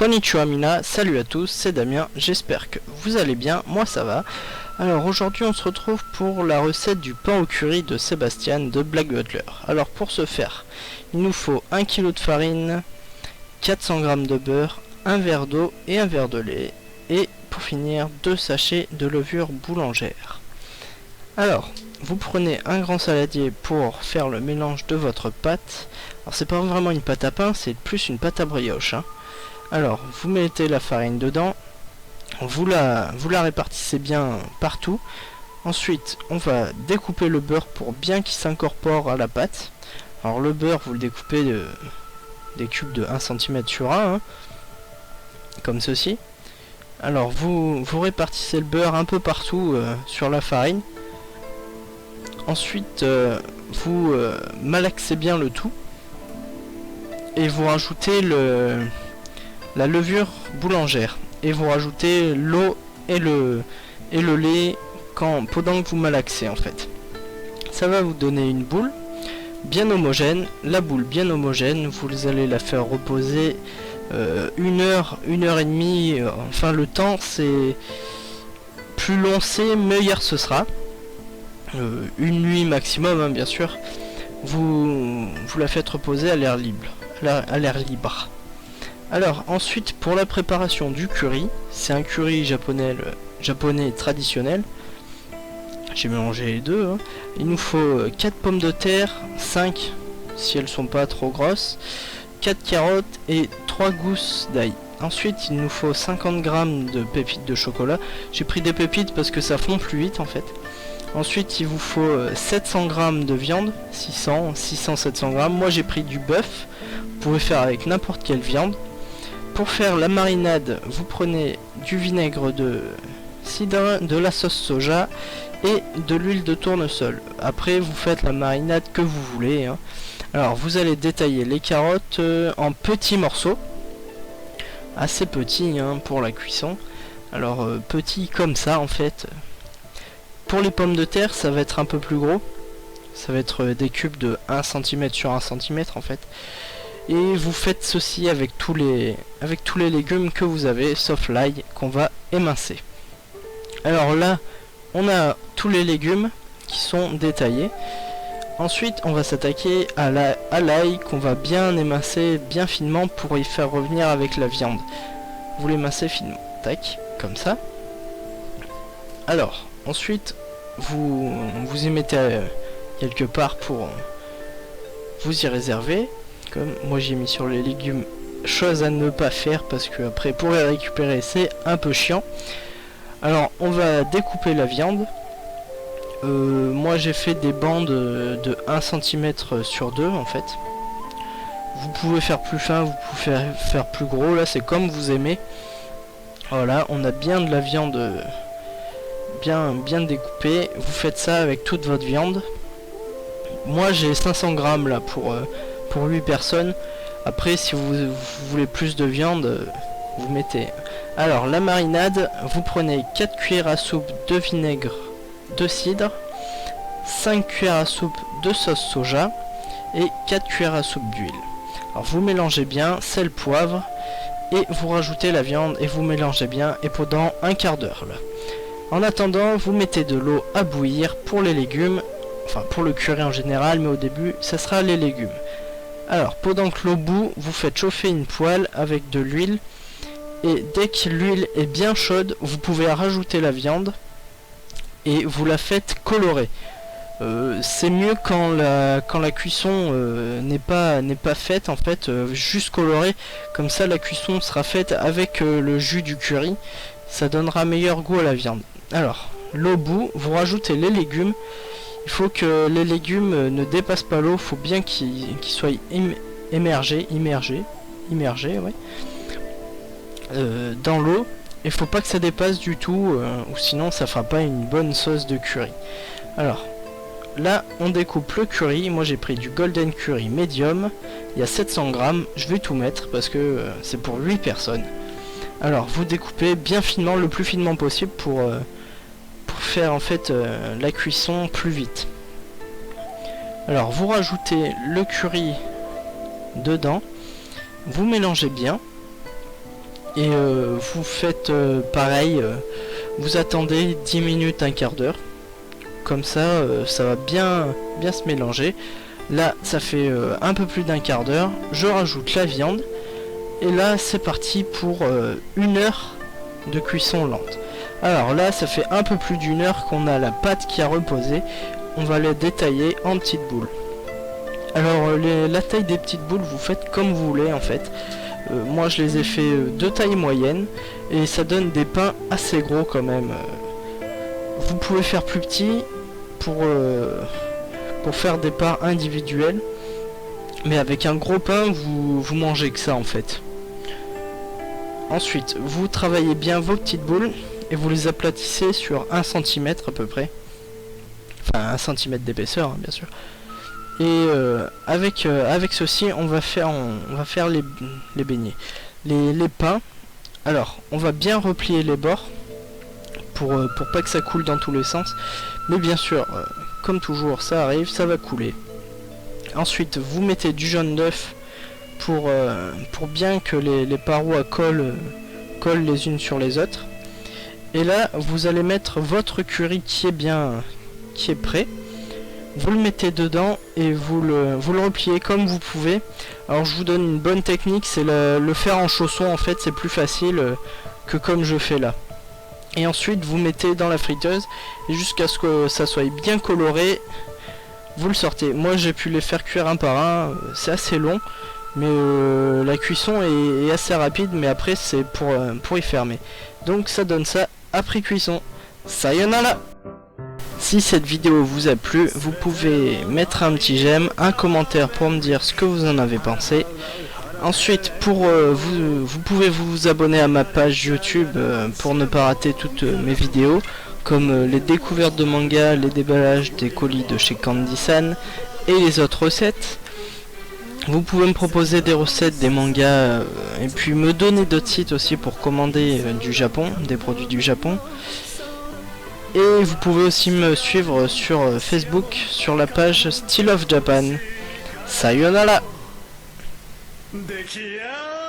Konnichiwa Mina, salut à tous, c'est Damien, j'espère que vous allez bien, moi ça va. Alors aujourd'hui on se retrouve pour la recette du pain au curry de Sébastien de Black Butler. Alors pour ce faire, il nous faut 1 kg de farine, 400 g de beurre, un verre d'eau et un verre de lait. Et pour finir, 2 sachets de levure boulangère. Alors, vous prenez un grand saladier pour faire le mélange de votre pâte. Alors c'est pas vraiment une pâte à pain, c'est plus une pâte à brioche, hein. Alors, vous mettez la farine dedans, vous la répartissez bien partout. Ensuite, on va découper le beurre pour bien qu'il s'incorpore à la pâte. Alors le beurre, vous le découpez des cubes de 1 cm sur 1, hein, comme ceci. Alors vous répartissez le beurre un peu partout sur la farine. Ensuite, vous malaxez bien le tout. Et vous rajoutez la levure boulangère. Et vous rajoutez l'eau et le lait pendant que vous malaxez en fait. Ça va vous donner une boule bien homogène. La boule bien homogène, vous allez la faire reposer 1 heure, 1 heure et demie. Enfin le temps, c'est plus long c'est, meilleur ce sera. Une nuit maximum, hein, bien sûr. Vous la faites reposer à l'air libre. Alors ensuite, pour la préparation du curry, c'est un curry japonais traditionnel. J'ai mélangé les deux, hein. Il nous faut 4 pommes de terre, 5 si elles sont pas trop grosses, 4 carottes et 3 gousses d'ail. Ensuite il nous faut 50 g de pépites de chocolat. J'ai pris des pépites parce que ça fond plus vite en fait. Ensuite il vous faut 700 g de viande, 600-700 g. Moi j'ai pris du bœuf, vous pouvez faire avec n'importe quelle viande. Pour faire la marinade, vous prenez du vinaigre de cidre, de la sauce soja et de l'huile de tournesol. Après vous faites la marinade que vous voulez, hein. Alors vous allez détailler les carottes en petits morceaux, assez petits, hein, pour la cuisson. Alors petits comme ça en fait. Pour les pommes de terre ça va être un peu plus gros, ça va être des cubes de 1 cm sur 1 cm en fait. Et vous faites ceci avec tous les légumes que vous avez, sauf l'ail qu'on va émincer. Alors là, on a tous les légumes qui sont détaillés. Ensuite, on va s'attaquer à l'ail qu'on va bien émincer bien finement pour y faire revenir avec la viande. Vous l'émincez finement, tac, comme ça. Alors, ensuite, vous y mettez quelque part pour vous y réserver. Comme moi j'ai mis sur les légumes, chose à ne pas faire parce que après pour les récupérer c'est un peu chiant. Alors on va découper la viande. Moi j'ai fait des bandes de 1 cm sur 2 en fait. Vous pouvez faire plus fin, vous pouvez faire plus gros, là c'est comme vous aimez. Voilà, on a bien de la viande bien découpée. Vous faites ça avec toute votre viande. Moi j'ai 500 g là pour 8 personnes. Après si vous voulez plus de viande, vous mettez. Alors la marinade, vous prenez 4 cuillères à soupe de vinaigre de cidre, 5 cuillères à soupe de sauce soja et 4 cuillères à soupe d'huile. Alors vous mélangez bien, sel, poivre, et vous rajoutez la viande et vous mélangez bien, et pendant un quart d'heure là. En attendant, vous mettez de l'eau à bouillir pour les légumes, enfin pour le curry en général, mais au début ça sera les légumes. Alors pendant que l'eau bout, vous faites chauffer une poêle avec de l'huile, et dès que l'huile est bien chaude, vous pouvez rajouter la viande et vous la faites colorer. C'est mieux quand la cuisson n'est pas faite en fait, juste colorée, comme ça la cuisson sera faite avec le jus du curry, ça donnera meilleur goût à la viande. Alors l'eau bout, vous rajoutez les légumes. Il faut que les légumes ne dépassent pas l'eau, il faut bien qu'ils soient immergés ouais, dans l'eau. Il faut pas que ça dépasse du tout, ou sinon ça fera pas une bonne sauce de curry. Alors là on découpe le curry. Moi j'ai pris du golden curry medium, il y a 700 g, je vais tout mettre parce que c'est pour 8 personnes. Alors vous découpez bien finement, le plus finement possible pour faire en fait la cuisson plus vite. Alors vous rajoutez le curry dedans, vous mélangez bien Et vous faites pareil, vous attendez 10 minutes, un quart d'heure. Comme ça, ça va bien se mélanger. Là, ça fait un peu plus d'un quart d'heure. Je rajoute la viande. Et là, c'est parti pour 1 heure de cuisson lente. Alors là, ça fait un peu plus d'1 heure qu'on a la pâte qui a reposé. On va les détailler en petites boules. Alors, la taille des petites boules, vous faites comme vous voulez en fait. Moi, je les ai fait de taille moyenne. Et ça donne des pains assez gros quand même. Vous pouvez faire plus petit pour faire des parts individuelles, mais avec un gros pain vous mangez que ça en fait. Ensuite vous travaillez bien vos petites boules et vous les aplatissez sur 1 cm à peu près, enfin 1 cm d'épaisseur hein, bien sûr. Et avec ceci on va faire les beignets, les pains. Alors on va bien replier les bords pour pas que ça coule dans tous les sens, mais bien sûr comme toujours ça arrive, ça va couler. Ensuite vous mettez du jaune d'œuf pour bien que les parois collent les unes sur les autres. Et là vous allez mettre votre curry qui est prêt. Vous le mettez dedans et vous le repliez comme vous pouvez. Alors je vous donne une bonne technique, c'est le faire en chausson en fait, c'est plus facile que comme je fais là. Et ensuite vous mettez dans la friteuse et jusqu'à ce que ça soit bien coloré, vous le sortez. Moi j'ai pu les faire cuire un par un, c'est assez long, mais la cuisson est assez rapide, mais après c'est pour y fermer. Donc ça donne ça après cuisson. Sayonara. Si cette vidéo vous a plu, vous pouvez mettre un petit j'aime, un commentaire pour me dire ce que vous en avez pensé. Ensuite, vous pouvez vous abonner à ma page YouTube pour ne pas rater toutes mes vidéos, comme les découvertes de manga, les déballages des colis de chez Candy-san et les autres recettes. Vous pouvez me proposer des recettes, des mangas, et puis me donner d'autres sites aussi pour commander du Japon, des produits du Japon. Et vous pouvez aussi me suivre sur Facebook, sur la page Style of Japan. Sayonara. 出来や